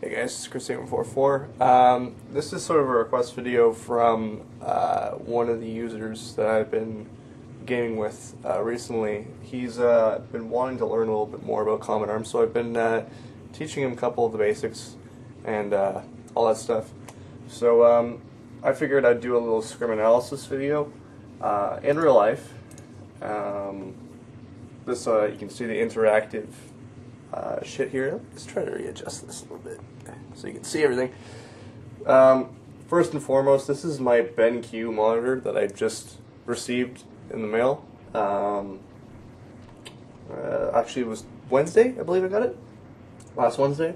Hey guys, it's Chris8144. This is sort of a request video from one of the users that I've been gaming with recently. He's been wanting to learn a little bit more about Common Arms, so I've been teaching him a couple of the basics and all that stuff. So I figured I'd do a little scrim analysis video in real life. This you can see the interactive shit here. Let's try to readjust this a little bit so you can see everything. First and foremost, this is my BenQ monitor that I just received in the mail. Actually, it was Wednesday, I believe I got it. Last Wednesday.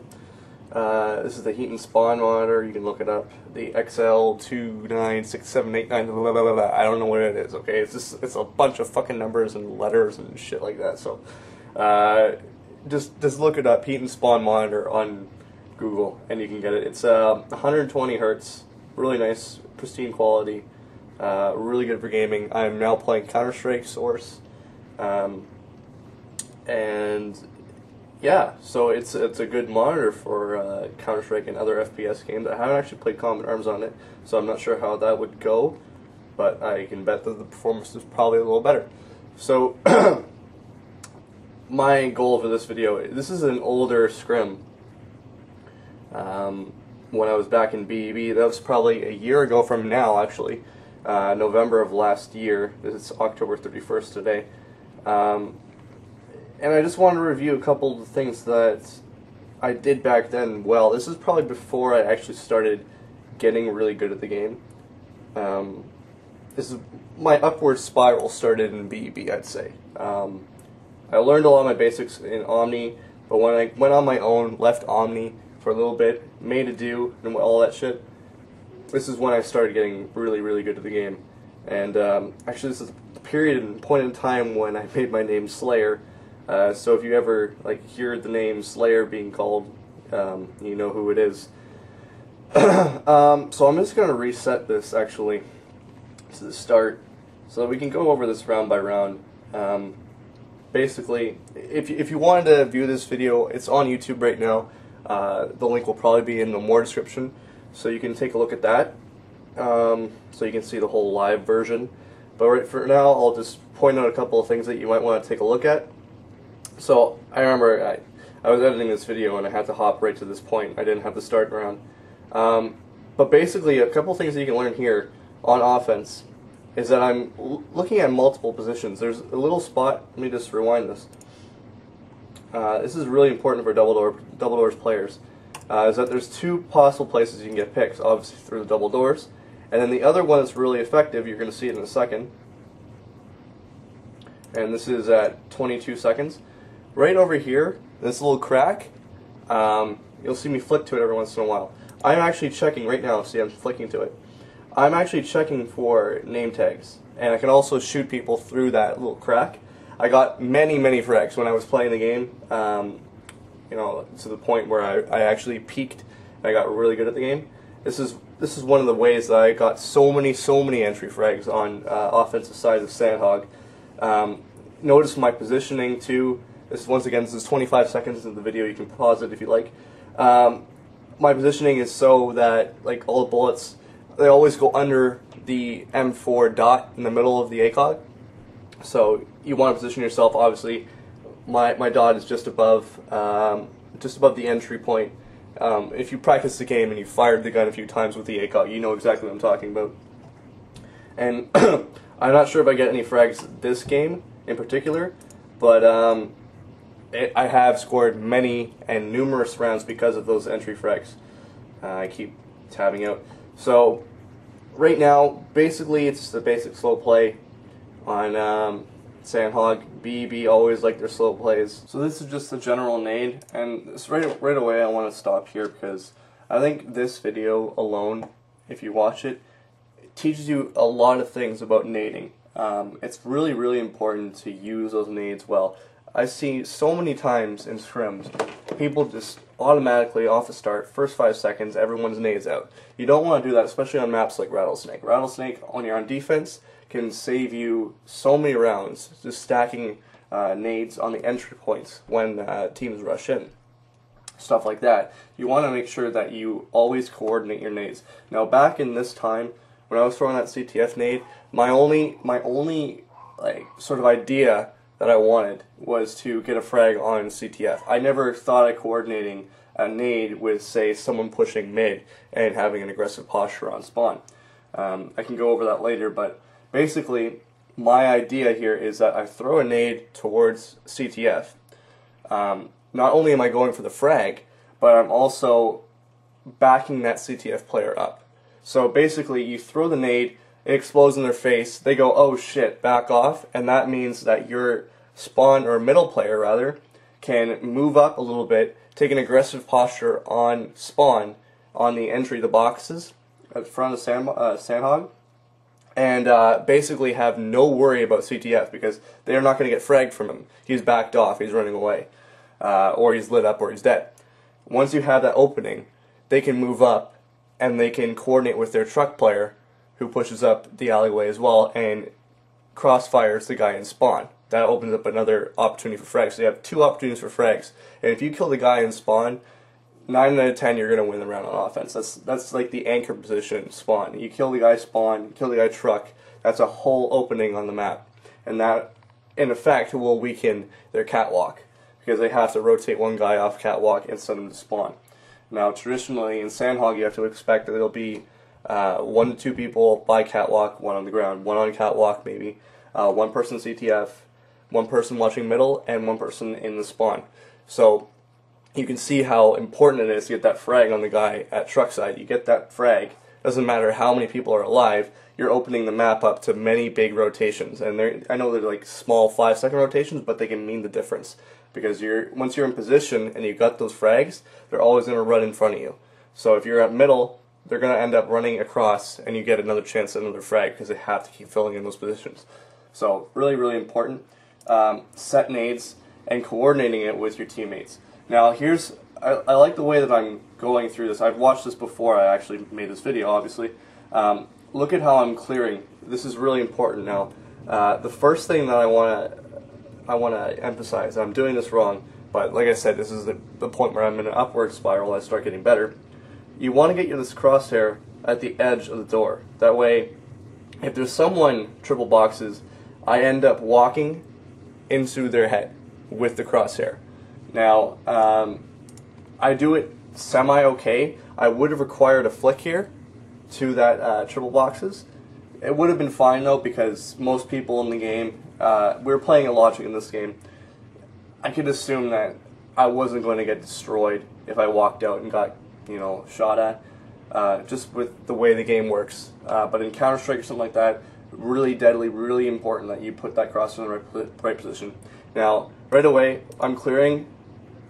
This is the heat and spawn monitor. You can look it up. The XL296789. I don't know what it is. Okay, it's a bunch of fucking numbers and letters and shit like that. So, just look it up. Heat and spawn monitor on Google, and you can get it. It's 120 hertz. Really nice, pristine quality. Really good for gaming. I'm now playing Counter-Strike Source, and yeah, so it's a good monitor for Counter-Strike and other FPS games. I haven't actually played Common Arms on it, so I'm not sure how that would go, but I can bet that the performance is probably a little better. So my goal for this video, this is an older scrim. When I was back in BEB, that was probably a year ago from now, actually. November of last year. It's October 31st today. And I just wanted to review a couple of the things that I did back then well. This is probably before I actually started getting really good at the game. This is my upward spiral started in BEB, I'd say. I learned a lot of my basics in Omni, but when I went on my own, left Omni for a little bit, made a do, and all that shit, this is when I started getting really, really good at the game. And actually, this is the period and point in time when I made my name Slayer. So if you ever hear the name Slayer being called, you know who it is. So I'm just going to reset this actually to the start so that we can go over this round by round. Basically, if you wanted to view this video, it's on YouTube right now. The link will probably be in the more description, so you can take a look at that. So you can see the whole live version. But right for now, I'll just point out a couple of things that you might want to take a look at. So I remember I was editing this video and I had to hop right to this point. I didn't have the start round. But basically, a couple of things that you can learn here on offense is that I'm looking at multiple positions. There's a little spot. Let me just rewind this. This is really important for double doors players. Is that there's two possible places you can get picks, obviously through the double doors, and then the other one that's really effective. You're going to see it in a second. And this is at 22 seconds. Right over here, this little crack, you'll see me flick to it every once in a while. I'm actually checking right now, see I'm flicking to it. I'm actually checking for name tags, and I can also shoot people through that little crack. I got many frags when I was playing the game, you know, to the point where I actually peaked and I got really good at the game. This is one of the ways that I got so many entry frags on offensive side of Sandhog. Notice my positioning too. This is 25 seconds into the video. You can pause it if you like. My positioning is so that all the bullets, they always go under the M4 dot in the middle of the ACOG. So you want to position yourself. Obviously, my dot is just above the entry point. If you practice the game and you fired the gun a few times with the ACOG, you know exactly what I'm talking about. And I'm not sure if I get any frags this game in particular, but I have scored many and numerous rounds because of those entry frags. I keep tabbing out. So right now, basically, it's the basic slow play on Sandhog. BEB always like their slow plays. So this is just the general nade, and this right away I want to stop here because I think this video alone, if you watch it, teaches you a lot of things about nading. It's really important to use those nades well. I see so many times in scrims, people just automatically off the start, first 5 seconds, everyone's nades out. You don't want to do that, especially on maps like Rattlesnake. Rattlesnake, when you're on defense, can save you so many rounds, just stacking nades on the entry points when teams rush in. stuff like that. You want to make sure that you always coordinate your nades. Now, back in this time, when I was throwing that CTF nade, my only like sort of idea that I wanted was to get a frag on CTF. I never thought of coordinating a nade with, say, someone pushing mid and having an aggressive posture on spawn. I can go over that later, but basically, my idea here is that I throw a nade towards CTF. Not only am I going for the frag, but I'm also backing that CTF player up. So basically, you throw the nade, it explodes in their face, they go, oh shit, back off, and that means that your spawn, or middle player rather, can move up a little bit, take an aggressive posture on spawn, on the entry of the boxes, at front of the Sandhog, and basically have no worry about CTF, because they're not going to get fragged from him. He's backed off, he's running away, or he's lit up, or he's dead. Once you have that opening, they can move up, and they can coordinate with their truck player, who pushes up the alleyway as well, and crossfires the guy in spawn. That opens up another opportunity for frags. So you have 2 opportunities for frags, and if you kill the guy in spawn, 9 out of 10 you're going to win the round on offense. That's like the anchor position spawn. You kill the guy spawn, you kill the guy truck, that's a whole opening on the map. And that, in effect, will weaken their catwalk, because they have to rotate one guy off catwalk and send him to spawn. Now, traditionally in Sandhog, you have to expect that there'll be 1 to 2 people by catwalk, 1 on the ground, 1 on catwalk maybe, 1 person CTF, 1 person watching middle, and 1 person in the spawn. So you can see how important it is to get that frag on the guy at truck side. You get that frag, doesn't matter how many people are alive, you're opening the map up to many big rotations. And I know they're like small 5-second rotations, but they can mean the difference. Because once you're in position and you've got those frags, they're always going to run in front of you. So if you're at middle, they're going to end up running across, and you get another chance at another frag, because they have to keep filling in those positions. So really, really important. Set nades and coordinating it with your teammates. Now I like the way that I'm going through this. I've watched this before I actually made this video, obviously. Look at how I'm clearing. This is really important now. The first thing that I want to emphasize, I'm doing this wrong, but like I said, this is the point where I'm in an upward spiral. I start getting better. You want to get this crosshair at the edge of the door. That way, if there's someone triple boxes, I end up walking into their head with the crosshair. Now, I do it semi-okay. I would have required a flick here to that triple boxes. It would have been fine though, because most people in the game, we were playing a logic in this game. I could assume that I wasn't going to get destroyed if I walked out and got, shot at, just with the way the game works. But in Counter-Strike or something like that, really deadly, really important that you put that crosshair in the right position. Now, right away, I'm clearing.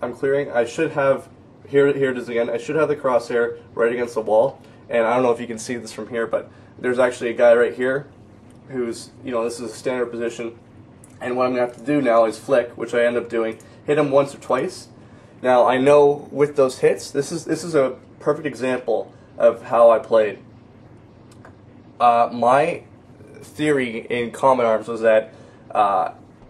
I should have, here it is again, I should have the crosshair right against the wall. And I don't know if you can see this from here, but there's actually a guy right here who's, this is a standard position. And what I'm going to have to do now is flick, which I end up doing, hit him once or twice. Now, I know with those hits, this is a perfect example of how I played. My theory in Common Arms was that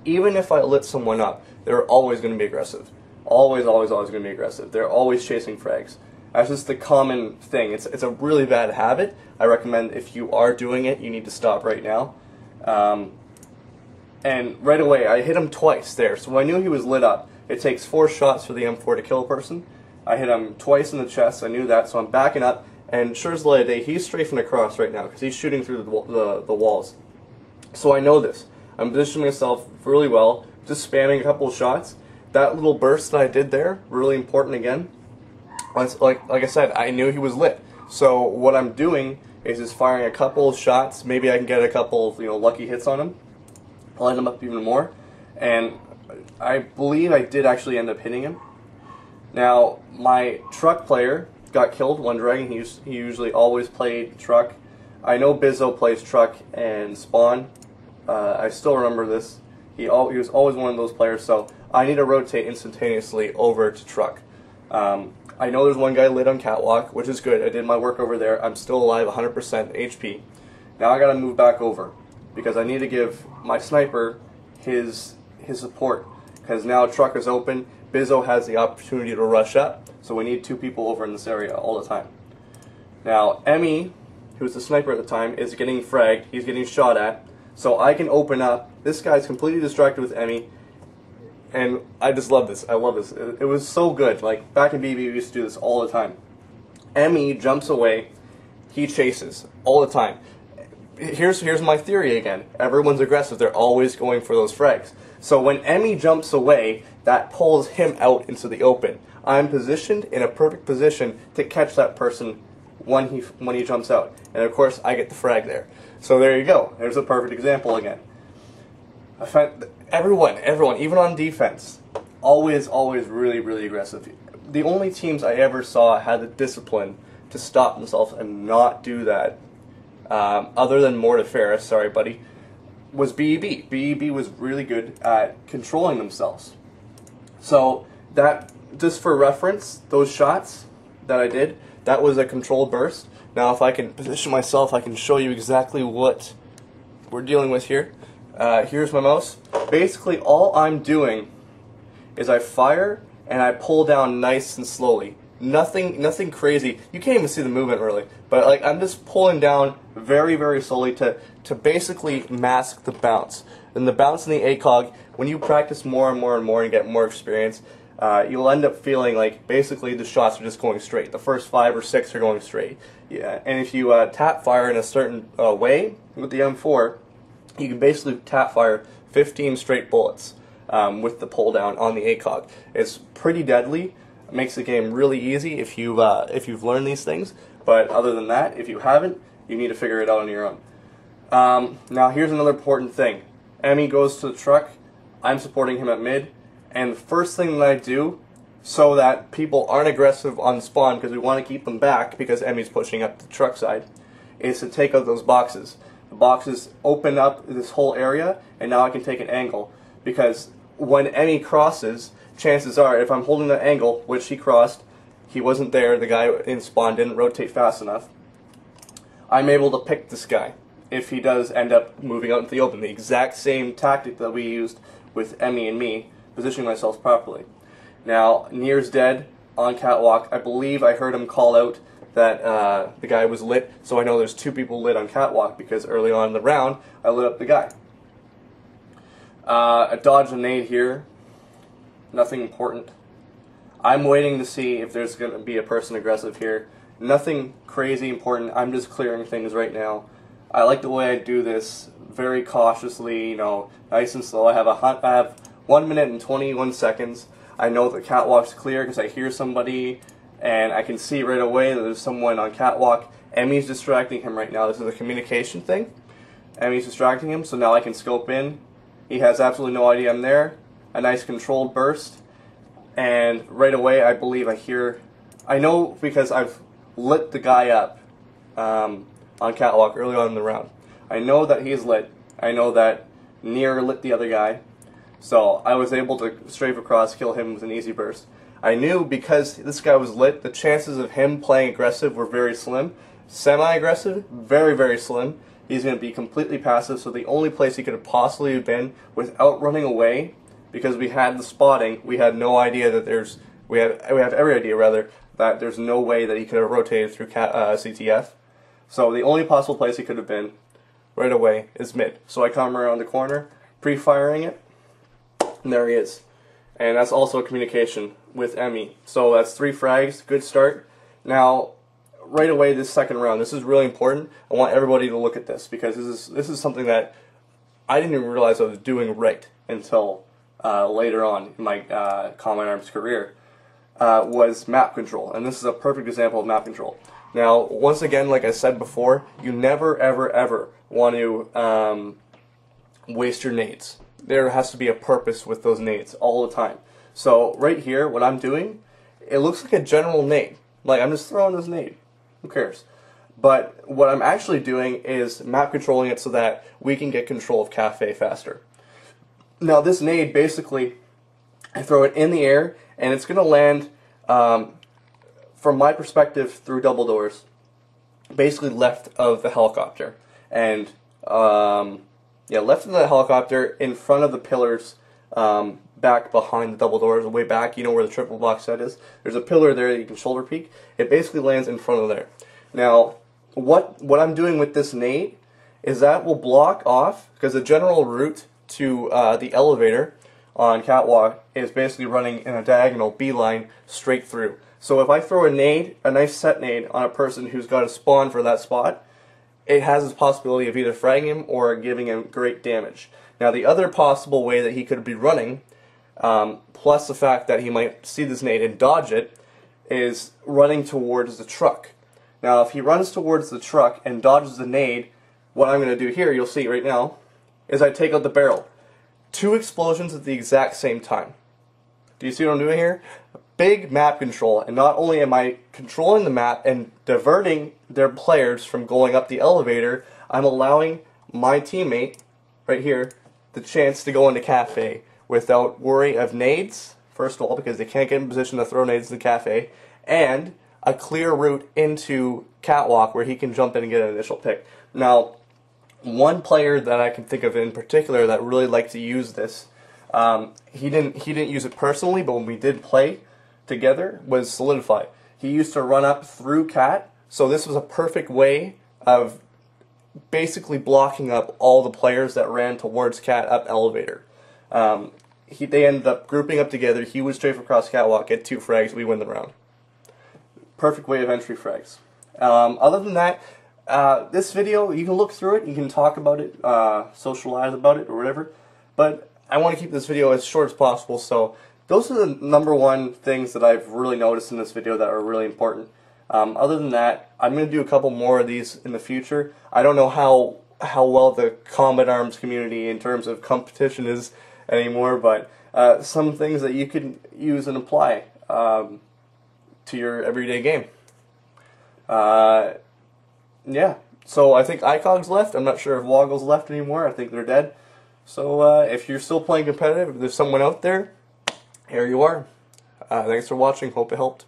even if I lit someone up, they're always going to be aggressive. Always, always, always going to be aggressive. They're always chasing frags. That's just the common thing. It's a really bad habit. I recommend if you are doing it, you need to stop right now. And right away, I hit him twice there. So I knew he was lit up. It takes 4 shots for the M4 to kill a person. I hit him twice in the chest. I knew that, so I'm backing up. And sure as the light of day, he's strafing across right now because he's shooting through the walls. So I know this. I'm positioning myself really well, just spamming a couple of shots. That little burst that I did there, really important again. Like I said, I knew he was lit. So what I'm doing is just firing a couple of shots. Maybe I can get a couple of lucky hits on him, line him up even more. And I believe I did actually end up hitting him. Now my truck player got killed. One Dragon. He usually always played truck. I know Bizzo plays truck and spawn. I still remember this. He was always one of those players. So I need to rotate instantaneously over to truck. I know there's one guy lit on catwalk, which is good. I did my work over there. I'm still alive, 100% HP. Now I gotta move back over because I need to give my sniper his support, because now truck is open. Bizzo has the opportunity to rush up, so we need 2 people over in this area all the time. Now, Emmy, who's the sniper at the time, is getting fragged. He's getting shot at, so I can open up. This guy's completely distracted with Emmy, and I just love this. I love this. It was so good. Like, back in BB, we used to do this all the time. Emmy jumps away. He chases all the time. Here's my theory again. Everyone's aggressive. They're always going for those frags. So when Emmy jumps away, that pulls him out into the open. I'm positioned in a perfect position to catch that person when he jumps out. And of course, I get the frag there. So there you go. There's a perfect example again. I find everyone, even on defense, always really, really aggressive. The only teams I ever saw had the discipline to stop themselves and not do that, other than Mortiferous, sorry buddy, was BEB. BEB was really good at controlling themselves. So that, just for reference, those shots that I did, that was a controlled burst. Now if I can position myself, I can show you exactly what we're dealing with here. Here's my mouse. Basically all I'm doing is I fire and I pull down nice and slowly. Nothing crazy. You can't even see the movement really, but like I'm just pulling down very slowly to basically mask the bounce. And the bounce in the ACOG, when you practice more and more and get more experience, you'll end up feeling like basically the shots are just going straight. The first 5 or 6 are going straight. Yeah, and if you tap fire in a certain way with the M4, you can basically tap fire 15 straight bullets with the pull down on the ACOG. It's pretty deadly. It makes the game really easy if you've learned these things. But other than that, if you haven't, you need to figure it out on your own. Now here's another important thing. Emmy goes to the truck. I'm supporting him at mid. And the first thing that I do, so that people aren't aggressive on spawn, because we want to keep them back because Emmy's pushing up the truck side, is to take out those boxes. The boxes open up this whole area, and now I can take an angle. Because when Emmy crosses, chances are, if I'm holding that angle, which he crossed, he wasn't there, the guy in spawn didn't rotate fast enough, I'm able to pick this guy if he does end up moving out into the open. The exact same tactic that we used with Emmy and me, positioning myself properly. Now, Near's dead on catwalk. I believe I heard him call out that the guy was lit, so I know there's 2 people lit on catwalk because early on in the round, I lit up the guy. I dodged a nade here. Nothing important. I'm waiting to see if there's going to be a person aggressive here. Nothing crazy important. I'm just clearing things right now. I like the way I do this, very cautiously, you know, nice and slow. I have 1 minute and 21 seconds. I know the catwalk's clear because I hear somebody and I can see right away that there's someone on catwalk. Emmy's distracting him right now. This is a communication thing. Emmy's distracting him, so now I can scope in. He has absolutely no idea I'm there. A nice controlled burst. And right away I believe I know because I've lit the guy up on catwalk early on in the round. I know that he's lit. I know that Near lit the other guy. So I was able to strafe across, kill him with an easy burst. I knew because this guy was lit, the chances of him playing aggressive were very slim. Semi-aggressive, very slim. He's going to be completely passive, so the only place he could have possibly have been without running away, because we had the spotting, we had no idea that we have every idea rather, that there's no way that he could have rotated through CTF. So the only possible place he could have been right away is mid. So I come around the corner, pre-firing it, and there he is. And that's also a communication with Emmy. So that's 3 frags, good start. Now, right away this second round, this is really important. I want everybody to look at this because this is something that I didn't even realize I was doing right until later on in my Combat Arms career, was map control. And this is a perfect example of map control. Now, once again, like I said before, you never ever want to waste your nades. There has to be a purpose with those nades all the time. So right here, what I'm doing, it looks like a general nade. Like I'm just throwing this nade. Who cares? But what I'm actually doing is map controlling it so that we can get control of Cafe faster. Now this nade, basically, I throw it in the air and it's going to land, from my perspective, through double doors, basically left of the helicopter. And yeah, left of the helicopter in front of the pillars back behind the double doors, way back, you know where the triple box set is. There's a pillar there that you can shoulder peek. It basically lands in front of there. Now, what I'm doing with this nade is that will block off, because the general route to the elevator on catwalk is basically running in a diagonal beeline straight through. So if I throw a nade, a nice set nade, on a person who's got a spawn for that spot, it has this possibility of either fragging him or giving him great damage. Now the other possible way that he could be running, plus the fact that he might see this nade and dodge it, is running towards the truck. Now if he runs towards the truck and dodges the nade, what I'm going to do here, you'll see right now, is I take out the barrel. 2 explosions at the exact same time. Do you see what I'm doing here? Big map control, and not only am I controlling the map and diverting their players from going up the elevator, I'm allowing my teammate, right here, the chance to go into cafe without worry of nades, first of all, because they can't get in position to throw nades in the cafe, and a clear route into catwalk where he can jump in and get an initial pick. Now, one player that I can think of in particular that really liked to use this, he didn't use it personally, but when we did play together, was Solidify. He used to run up through cat, so this was a perfect way of basically blocking up all the players that ran towards cat up elevator. They ended up grouping up together. He would strafe across catwalk, get 2 frags, we win the round. Perfect way of entry frags. Other than that, this video, you can look through it, you can talk about it, socialize about it, or whatever, but I want to keep this video as short as possible, so those are the #1 things that I've really noticed in this video that are really important. Other than that, I'm going to do a couple more of these in the future. I don't know how well the combat arms community in terms of competition is anymore, but some things that you can use and apply to your everyday game. Yeah, so I think ICOG's left. I'm not sure if Woggle's left anymore. I think they're dead. So if you're still playing competitive, if there's someone out there, here you are. Thanks for watching. Hope it helped.